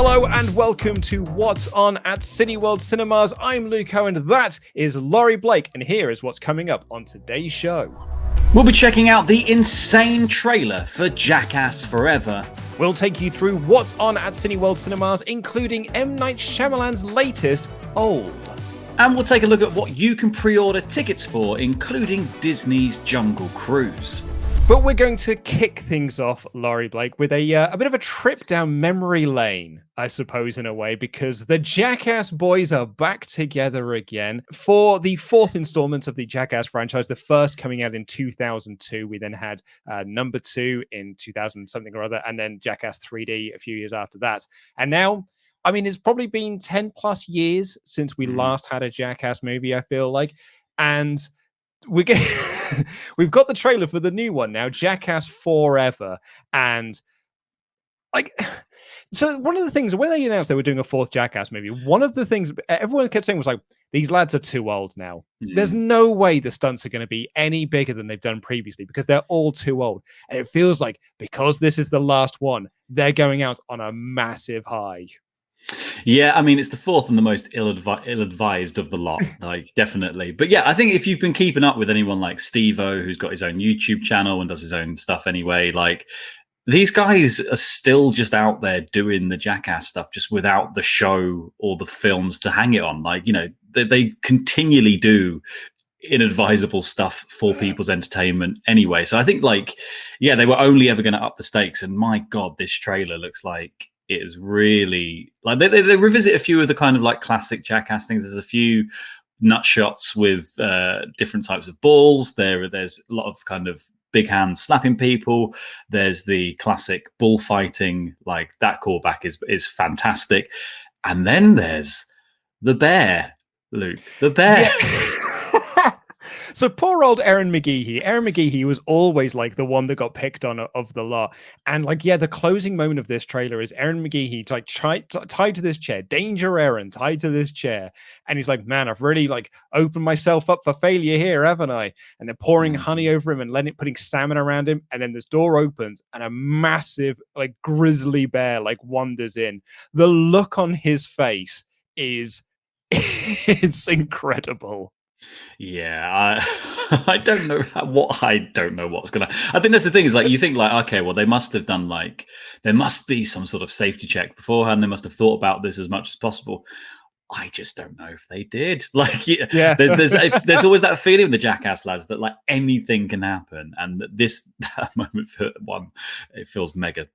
Hello and welcome to What's On at Cineworld Cinemas. I'm Luke Owen, that is Laurie Blake, and here is what's coming up on today's show. We'll be checking out the insane trailer for Jackass Forever. We'll take you through what's on at Cineworld Cinemas, including M. Night Shyamalan's latest, Old. And we'll take a look at what you can pre-order tickets for, including Disney's Jungle Cruise. But we're going to kick things off, Laurie Blake, with a bit of a trip down memory lane, I suppose, in a way, because the Jackass boys are back together again for the fourth installment of the Jackass franchise, the first coming out in 2002. We then had number 2 in 2000 something or other, and then Jackass 3D a few years after that. And now, I mean, it's probably been 10 plus years since we last had a Jackass movie, I feel like. And we've got the trailer for the new one now, Jackass Forever. And so one of the things, when they announced they were doing a fourth Jackass movie, one of the things everyone kept saying was like, these lads are too old now. There's no way the stunts are going to be any bigger than they've done previously because they're all too old. And it feels like because this is the last one, they're going out on a massive high. Yeah, I mean, it's the fourth and the most ill-advised of the lot, like, definitely. But yeah, I think if you've been keeping up with anyone like Steve-O, who's got his own YouTube channel and does his own stuff anyway, like, these guys are still just out there doing the Jackass stuff just without the show or the films to hang it on. Like, you know, they continually do inadvisable stuff for people's entertainment anyway. So I think, like, yeah, they were only ever going to up the stakes. And my God, this trailer looks like it is really like they revisit a few of the kind of like classic Jackass things. There's a few nut shots with different types of balls. There's a lot of kind of big hands slapping people. There's the classic bullfighting, like that callback is fantastic. And then there's the bear, Luke, the bear. Yeah. So poor old Aaron McGeehee. Aaron McGeehee was always like the one that got picked on of the lot. And like, yeah, the closing moment of this trailer is Aaron McGeehee like tied to this chair. Danger Aaron tied to this chair. And he's like, man, I've really like opened myself up for failure here, haven't I? And they're pouring honey over him and putting salmon around him. And then this door opens and a massive like grizzly bear like wanders in. The look on his face is it's incredible. Yeah, I don't know what's gonna. I think that's the thing is like you think like okay, well they must have done like there must be some sort of safety check beforehand. They must have thought about this as much as possible. I just don't know if they did. Like, yeah, there's always that feeling with the Jackass lads that like anything can happen, and that moment for one, it feels mega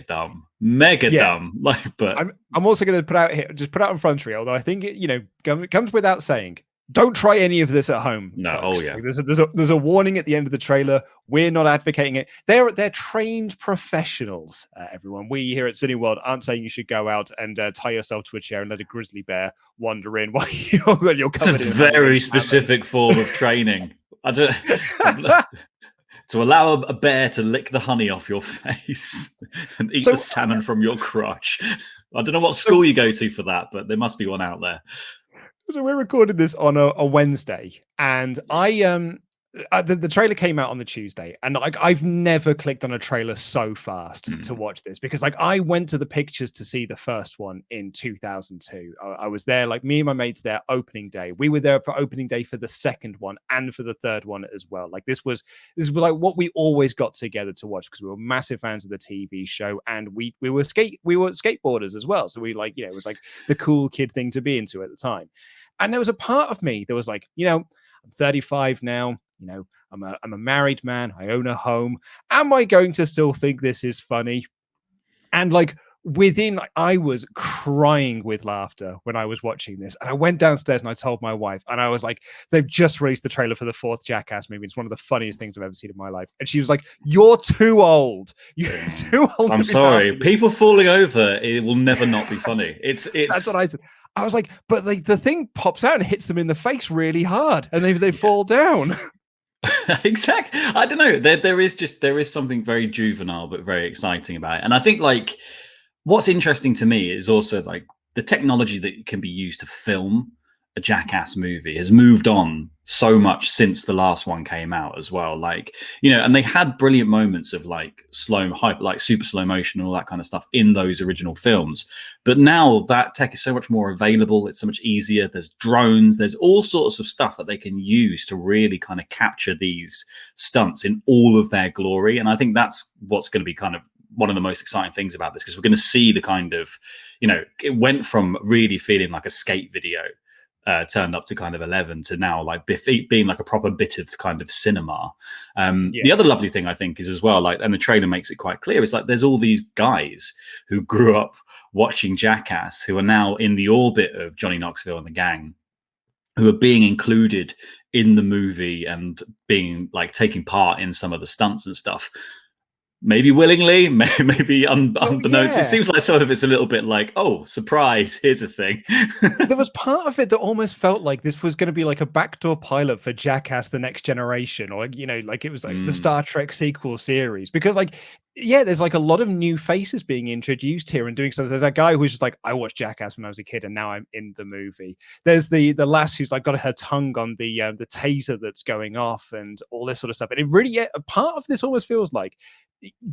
dumb. Like, but I'm also going to put out in front of you, although I think it comes without saying. Don't try any of this at home. No, folks. Oh yeah. Like, there's a warning at the end of the trailer. We're not advocating it. They're trained professionals. Everyone, we here at Cineworld aren't saying you should go out and tie yourself to a chair and let a grizzly bear wander in while you're covered. It's a very specific form of training. I don't. To allow a bear to lick the honey off your face and eat the salmon from your crotch. I don't know what school you go to for that, but there must be one out there. So we're recording this on a Wednesday, and the trailer came out on the Tuesday, and like I've never clicked on a trailer so fast to watch this because like I went to the pictures to see the first one in 2002. I was there, like me and my mates there opening day. We were there for opening day for the second one and for the third one as well. Like this was like what we always got together to watch because we were massive fans of the TV show, and we were skateboarders as well. So we like it was like the cool kid thing to be into at the time. And there was a part of me that was like, I'm 35 now. I'm a married man. I own a home. Am I going to still think this is funny? And like I was crying with laughter when I was watching this. And I went downstairs and I told my wife, and I was like, they've just released the trailer for the fourth Jackass movie. It's one of the funniest things I've ever seen in my life. And she was like, you're too old. You're too old. I'm sorry. People falling over, it will never not be funny. It's That's what I said. I was like, but like the thing pops out and hits them in the face really hard, and they fall down. Exactly. I don't know. There is something very juvenile but very exciting about it, and I think like what's interesting to me is also like the technology that can be used to film a Jackass movie has moved on so much since the last one came out as well. Like, you know, and they had brilliant moments of like like super slow motion and all that kind of stuff in those original films. But now that tech is so much more available. It's so much easier. There's drones, there's all sorts of stuff that they can use to really kind of capture these stunts in all of their glory. And I think that's what's going to be kind of one of the most exciting things about this, because we're going to see the kind of, you know, it went from really feeling like a skate video turned up to kind of 11 to now like being like a proper bit of kind of cinema. The other lovely thing I think is as well, like, and the trailer makes it quite clear, is like there's all these guys who grew up watching Jackass who are now in the orbit of Johnny Knoxville and the gang, who are being included in the movie and being like taking part in some of the stunts and stuff. Maybe willingly, maybe unbeknownst. It seems like some of it's a little bit like, oh, surprise, here's a thing. There was part of it that almost felt like this was going to be like a backdoor pilot for Jackass The Next Generation, or, you know, like it was like the Star Trek sequel series. Because like, yeah, there's like a lot of new faces being introduced here and doing stuff. There's that guy who's just like, I watched Jackass when I was a kid and now I'm in the movie. There's the lass who's like got her tongue on the taser that's going off and all this sort of stuff. And it really, a part of this almost feels like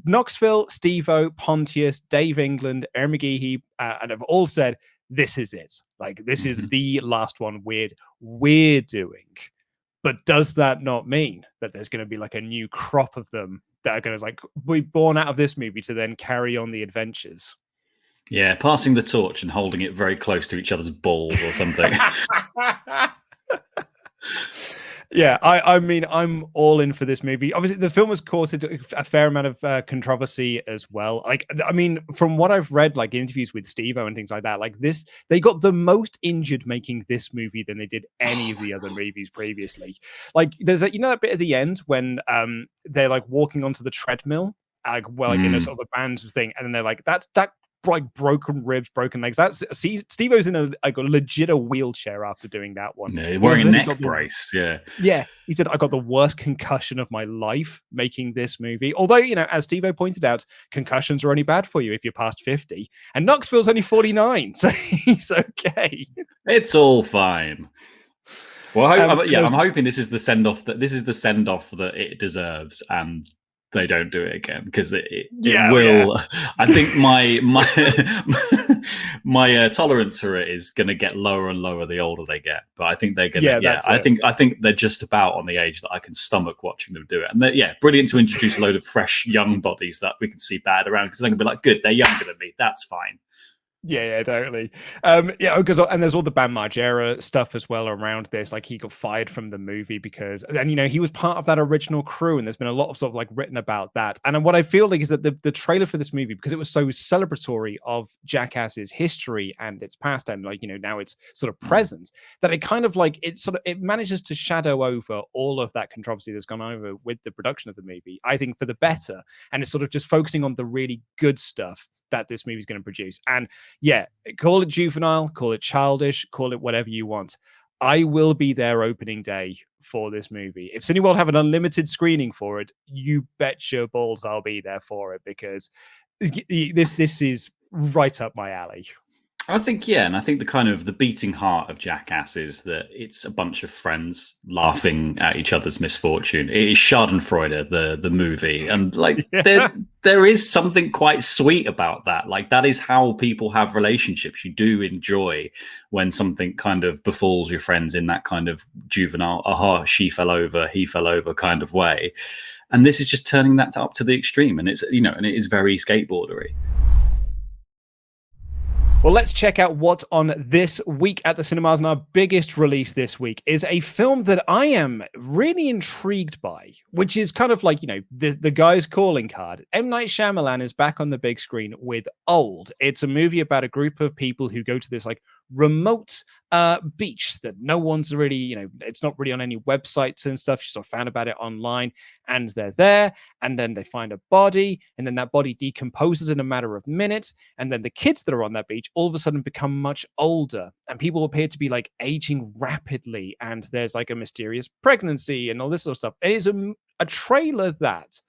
Knoxville, Steve-O, Pontius, Dave England, Aaron McGehee, and have all said, this is it. Like, this is the last one we're doing. But does that not mean that there's going to be like a new crop of them that are going to like be born out of this movie to then carry on the adventures? Yeah, passing the torch and holding it very close to each other's balls or something. Yeah, I mean, I'm all in for this movie. Obviously, the film has caused a fair amount of controversy as well. Like, I mean, from what I've read, like interviews with Steve-O and things like that, like this, they got the most injured making this movie than they did any of the other movies previously. Like, there's a, you know, that bit at the end when they're like walking onto the treadmill, like, well, like in a sort of a band thing, and then they're like, that like broken ribs, broken legs. That's Steve-O's in a legit wheelchair after doing that one. Yeah, wearing a neck brace. Yeah, he said, I got the worst concussion of my life making this movie. Although, you know, as Steve-O pointed out, concussions are only bad for you if you're past 50, and Knoxville's only 49, so he's okay. It's all fine. Well, I'm hoping this is the send off that it deserves, and they don't do it again, because it will. Yeah. I think my tolerance for it is going to get lower and lower the older they get. But I think they're going to. Yeah, I think they're just about on the age that I can stomach watching them do it. And brilliant to introduce a load of fresh young bodies that we can see bad around, because they're going to be like, good, they're younger than me. That's fine. Yeah, totally. Because and there's all the Bam Margera stuff as well around this. Like, he got fired from the movie because, and you know, he was part of that original crew, and there's been a lot of sort of like written about that. And what I feel like is that the trailer for this movie, because it was so celebratory of Jackass's history and its past, and like, you know, now it's sort of present, that it kind of like it manages to shadow over all of that controversy that's gone over with the production of the movie, I think, for the better. And it's sort of just focusing on the really good stuff that this movie is going to produce. And yeah, call it juvenile, call it childish, call it whatever you want. I will be there opening day for this movie. If Cineworld have an unlimited screening for it, you bet your balls I'll be there for it, because this is right up my alley. I think, and I think the beating heart of Jackass is that it's a bunch of friends laughing at each other's misfortune. It is Schadenfreude, the movie, and like there is something quite sweet about that. Like, that is how people have relationships. You do enjoy when something kind of befalls your friends in that kind of juvenile, she fell over, he fell over kind of way. And this is just turning that up to the extreme, and it's, you know, and it is very skateboardery. Well, let's check out what's on this week at the cinemas. And our biggest release this week is a film that I am really intrigued by, which is kind of like, you know, the guy's calling card. M. Night Shyamalan is back on the big screen with Old. It's a movie about a group of people who go to this like remote beach that no one's really, you know, it's not really on any websites and stuff. You sort of found about it online, and they're there, and then they find a body, and then that body decomposes in a matter of minutes, and then the kids that are on that beach all of a sudden become much older, and people appear to be like aging rapidly, and there's like a mysterious pregnancy and all this sort of stuff. It is a trailer that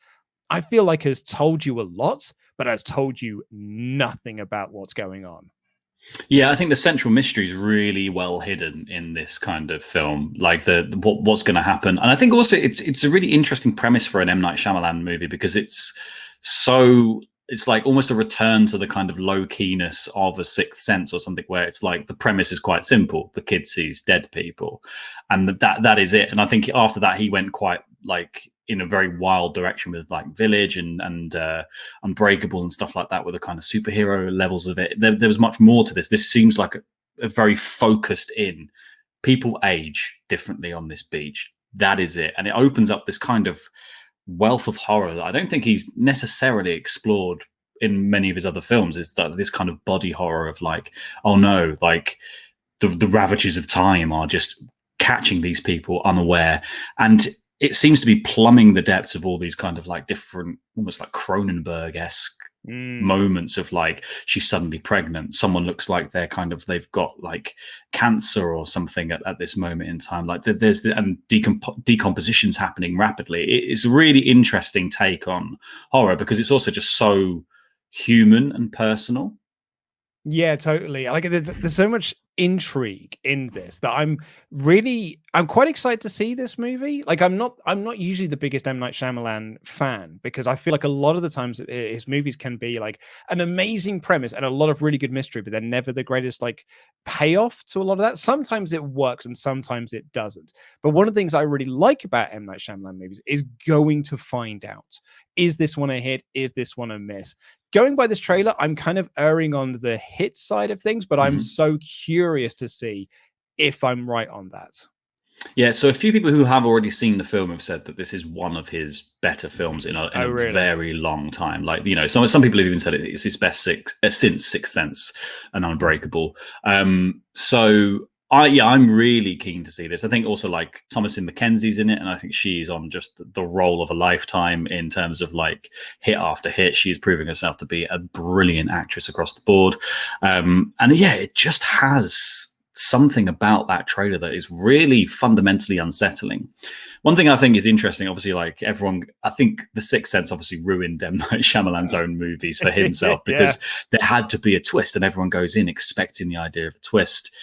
I feel like has told you a lot, but has told you nothing about what's going on. Yeah, I think the central mystery is really well hidden in this kind of film, like what's going to happen. And I think also it's a really interesting premise for an M. Night Shyamalan movie because it's like almost a return to the kind of low keyness of A Sixth Sense or something, where it's like the premise is quite simple: the kid sees dead people, and that is it. And I think after that he went quite like in a very wild direction with like Village and Unbreakable and stuff like that, with the kind of superhero levels of it. There was much more to this. This seems like a very focused in. People age differently on this beach. That is it. And it opens up this kind of wealth of horror that I don't think he's necessarily explored in many of his other films. Is that this kind of body horror of like, oh no, like the ravages of time are just catching these people unaware. And it seems to be plumbing the depths of all these kind of like different, almost like Cronenberg-esque moments of like, she's suddenly pregnant. Someone looks like they've got like cancer or something at this moment in time. Like there's and decompositions happening rapidly. It's a really interesting take on horror because it's also just so human and personal. Yeah, totally. Like there's so much intrigue in this that I'm quite excited to see this movie. Like I'm not usually the biggest M. Night Shyamalan fan because I feel like a lot of the times his movies can be like an amazing premise and a lot of really good mystery, but they're never the greatest like payoff to a lot of that. Sometimes it works and sometimes it doesn't. But one of the things I really like about M. Night Shyamalan movies is going to find out, is this one a hit? Is this one a miss? Going by this trailer, I'm kind of erring on the hit side of things, but I'm so curious to see if I'm right on that. Yeah, so a few people who have already seen the film have said that this is one of his better films in a really? Very long time. Like, you know, some people have even said it's his best since Sixth Sense and Unbreakable. I'm really keen to see this. I think also like Thomasin McKenzie's in it, and I think she's on just the role of a lifetime in terms of like hit after hit. She's proving herself to be a brilliant actress across the board. And yeah, it just has something about that trailer that is really fundamentally unsettling. One thing I think is interesting, obviously, like everyone, I think The Sixth Sense obviously ruined M. Night Shyamalan's own movies for himself because there had to be a twist, and everyone goes in expecting the idea of a twist.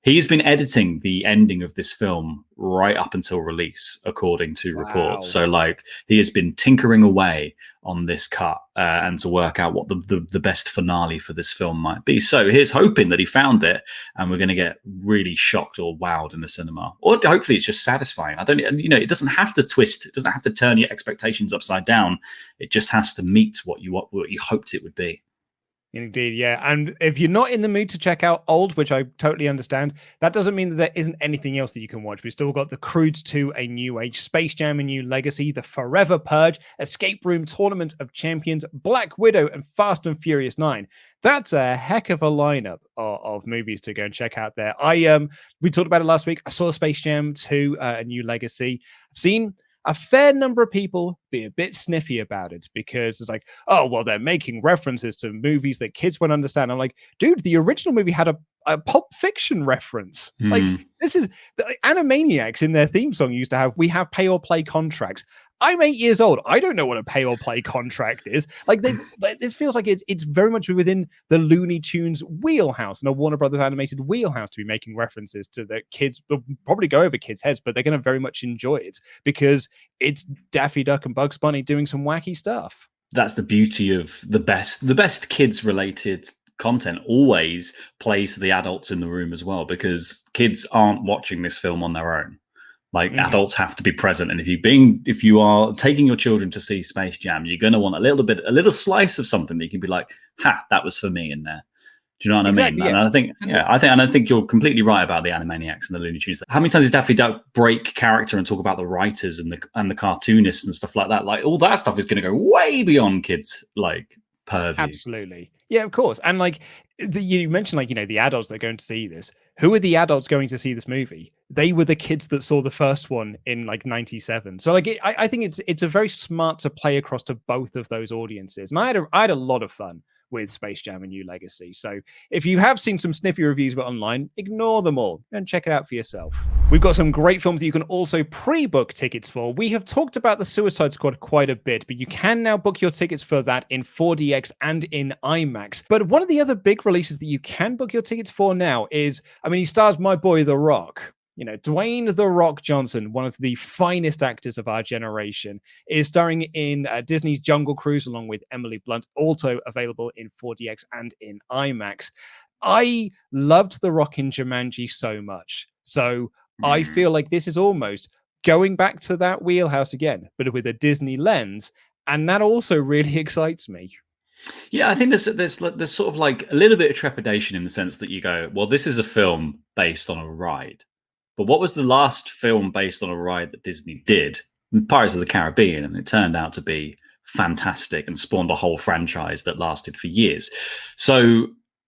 He's been editing the ending of this film right up until release, according to reports. So, like, he has been tinkering away on this cut and to work out what the best finale for this film might be. So here's hoping that he found it, and we're going to get really shocked or wowed in the cinema. Or hopefully it's just satisfying. It doesn't have to twist. It doesn't have to turn your expectations upside down. It just has to meet what you hoped it would be. Indeed, yeah. And if you're not in the mood to check out old, which I totally understand, that doesn't mean that there isn't anything else that you can watch. We've still got The Croods 2, A New Age, Space Jam, A New Legacy, The Forever Purge, Escape Room, Tournament of Champions, Black Widow, and Fast and Furious 9. That's a heck of a lineup of movies to go and check out there. We talked about it last week. I saw Space Jam 2, A New Legacy. I've seen a fair number of people be a bit sniffy about it because it's like, oh, well, they're making references to movies that kids won't understand. I'm like, dude, the original movie had a Pulp Fiction reference. Like, this is the Animaniacs in their theme song used to have, we have pay or play contracts. I'm 8 years old. I don't know what a pay or play contract is. Like, this feels like it's very much within the Looney Tunes wheelhouse and a Warner Brothers animated wheelhouse to be making references to the kids. They'll probably go over kids' heads, but they're going to very much enjoy it because it's Daffy Duck and Bugs Bunny doing some wacky stuff. That's the beauty of the best kids related content always plays to the adults in the room as well, because kids aren't watching this film on their own. Like, adults have to be present, and if you are taking your children to see Space Jam, you're going to want a little slice of something that you can be like, "Ha, that was for me in there." Do you know what I mean? Yeah. And I think you're completely right about the Animaniacs and the Looney Tunes. How many times does Daffy Duck break character and talk about the writers and the cartoonists and stuff like that? Like, all that stuff is going to go way beyond kids' like purview. Absolutely, yeah, of course. And like you mentioned, like, the adults that are going to see this. Who are the adults going to see this movie? They were the kids that saw the first one in like 97. So like, I think it's a very smart to play across to both of those audiences. And I had a lot of fun with Space Jam: A New Legacy. So if you have seen some sniffy reviews about online, ignore them all and check it out for yourself. We've got some great films that you can also pre-book tickets for. We have talked about the Suicide Squad quite a bit, but you can now book your tickets for that in 4DX and in IMAX. But one of the other big releases that you can book your tickets for now is, I mean, he stars my boy, The Rock. You know, Dwayne The Rock Johnson, one of the finest actors of our generation, is starring in Disney's Jungle Cruise along with Emily Blunt, also available in 4DX and in IMAX. I loved The Rock in Jumanji so much. So I feel like this is almost going back to that wheelhouse again, but with a Disney lens. And that also really excites me. Yeah, I think there's sort of like a little bit of trepidation in the sense that you go, well, this is a film based on a ride. But what was the last film based on a ride that Disney did? Pirates of the Caribbean, and it turned out to be fantastic and spawned a whole franchise that lasted for years. So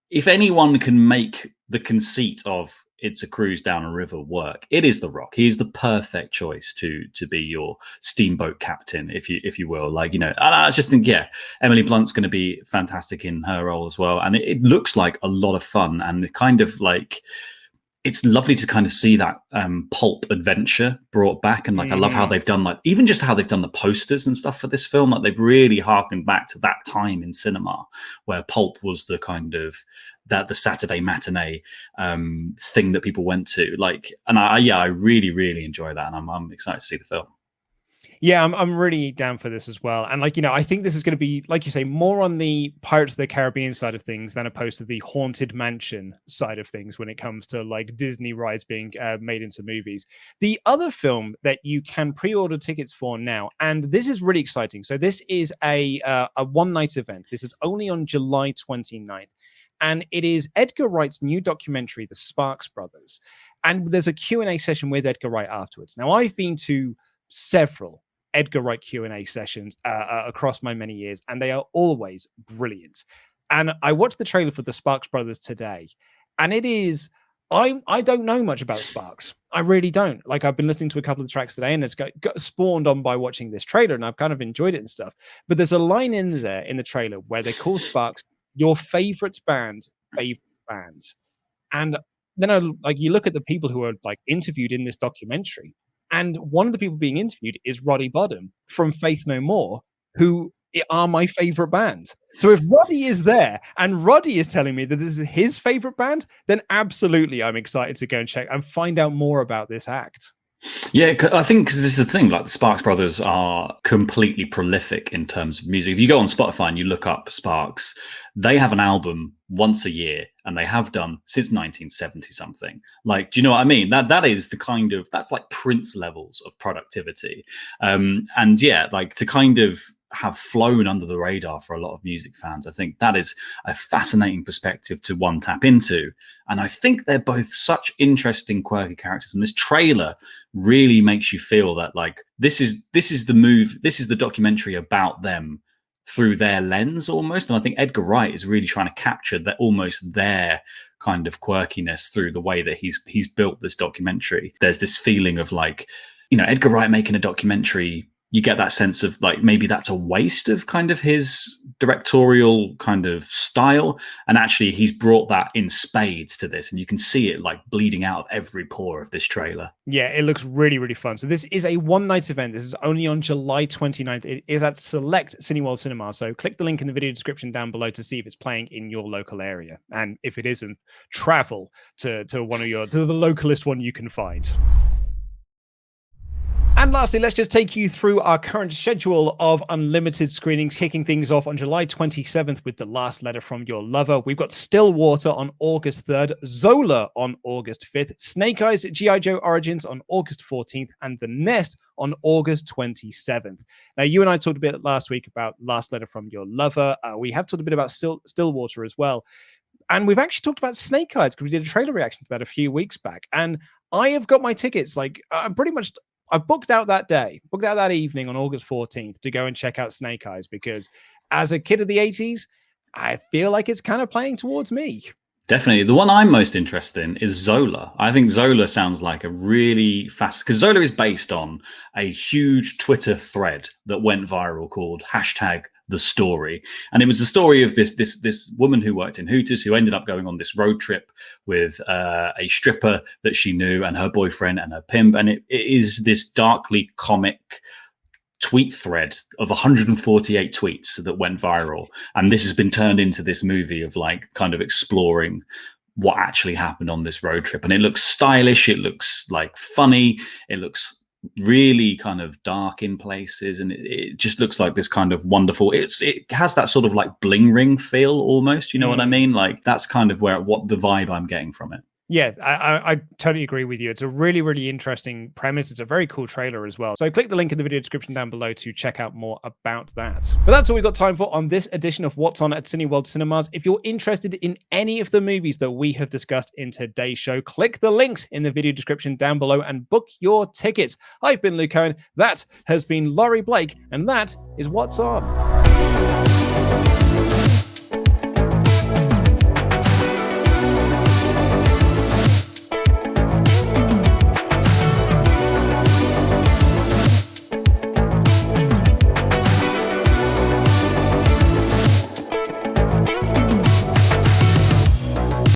if anyone can make the conceit of it's a cruise down a river work, it is The Rock. He is the perfect choice to be your steamboat captain, if you will. Like, you know, and I just think, yeah, Emily Blunt's going to be fantastic in her role as well. And it looks like a lot of fun, and kind of like, it's lovely to kind of see that pulp adventure brought back. And like, I love how they've done, like, even just how they've done the posters and stuff for this film. Like, they've really harkened back to that time in cinema where pulp was the kind of the Saturday matinee thing that people went to. Like, and I really, really enjoy that. And I'm excited to see the film. Yeah, I'm really down for this as well. And like, you know, I think this is going to be, like you say, more on the Pirates of the Caribbean side of things than opposed to the Haunted Mansion side of things when it comes to like Disney rides being made into movies. The other film that you can pre-order tickets for now, and this is really exciting. So this is a one-night event. This is only on July 29th. And it is Edgar Wright's new documentary, The Sparks Brothers. And there's a Q&A session with Edgar Wright afterwards. Now, I've been to several Edgar Wright Q&A sessions across my many years, and they are always brilliant. And I watched the trailer for The Sparks Brothers today, and it is, I don't know much about Sparks. I really don't. Like, I've been listening to a couple of the tracks today, and it's got spawned on by watching this trailer, and I've kind of enjoyed it and stuff. But there's a line in there in the trailer where they call Sparks your favorite bands. And then you look at the people who are like interviewed in this documentary, and one of the people being interviewed is Roddy Bottum from Faith No More, who are my favorite band. So if Roddy is there and Roddy is telling me that this is his favorite band, then absolutely I'm excited to go and check and find out more about this act. Yeah, I think because this is the thing, like the Sparks Brothers are completely prolific in terms of music. If you go on Spotify and you look up Sparks, they have an album once a year, and they have done since 1970 something. Like, do you know what I mean? That is the kind of, that's like Prince levels of productivity. And yeah, like to kind of have flown under the radar for a lot of music fans, I think that is a fascinating perspective to one tap into. And I think they're both such interesting, quirky characters. And this trailer really makes you feel that like this is the documentary about them through their lens almost. And I think Edgar Wright is really trying to capture that, almost their kind of quirkiness through the way that he's built this documentary. There's this feeling of like, you know, Edgar Wright making a documentary, you get that sense of like maybe that's a waste of kind of his directorial kind of style, and actually he's brought that in spades to this, and you can see it like bleeding out of every pore of this trailer. Yeah, it looks really, really fun. So this is a one-night event. This is only on July 29th. It is at select Cineworld Cinemas. So click the link in the video description down below to see if it's playing in your local area, and if it isn't, travel to the localist one you can find. And lastly, let's just take you through our current schedule of unlimited screenings, kicking things off on July 27th with The Last Letter from Your Lover. We've got Stillwater on August 3rd, Zola on August 5th, Snake Eyes G.I. Joe Origins on August 14th, and The Nest on August 27th. Now, you and I talked a bit last week about Last Letter from Your Lover. We have talked a bit about Stillwater as well. And we've actually talked about Snake Eyes because we did a trailer reaction to that a few weeks back. And I have got my tickets. Like, I booked out that evening on August 14th to go and check out Snake Eyes, because as a kid of the 80s, I feel like it's kind of playing towards me. Definitely. The one I'm most interested in is Zola. I think Zola sounds like a really fast, because Zola is based on a huge Twitter thread that went viral called #TheStory. And it was the story of this woman who worked in Hooters who ended up going on this road trip with a stripper that she knew and her boyfriend and her pimp. And it is this darkly comic tweet thread of 148 tweets that went viral, and this has been turned into this movie of like kind of exploring what actually happened on this road trip. And it looks stylish, it looks like funny, it looks really kind of dark in places, and it just looks like this kind of wonderful, it has that sort of like Bling Ring feel almost, you know what I mean? Like that's kind of what the vibe I'm getting from it. Yeah, I totally agree with you. It's a really, really interesting premise. It's a very cool trailer as well. So click the link in the video description down below to check out more about that. But that's all we've got time for on this edition of What's On at Cineworld Cinemas. If you're interested in any of the movies that we have discussed in today's show, click the links in the video description down below and book your tickets. I've been Luke Cohen, that has been Laurie Blake, and that is What's On.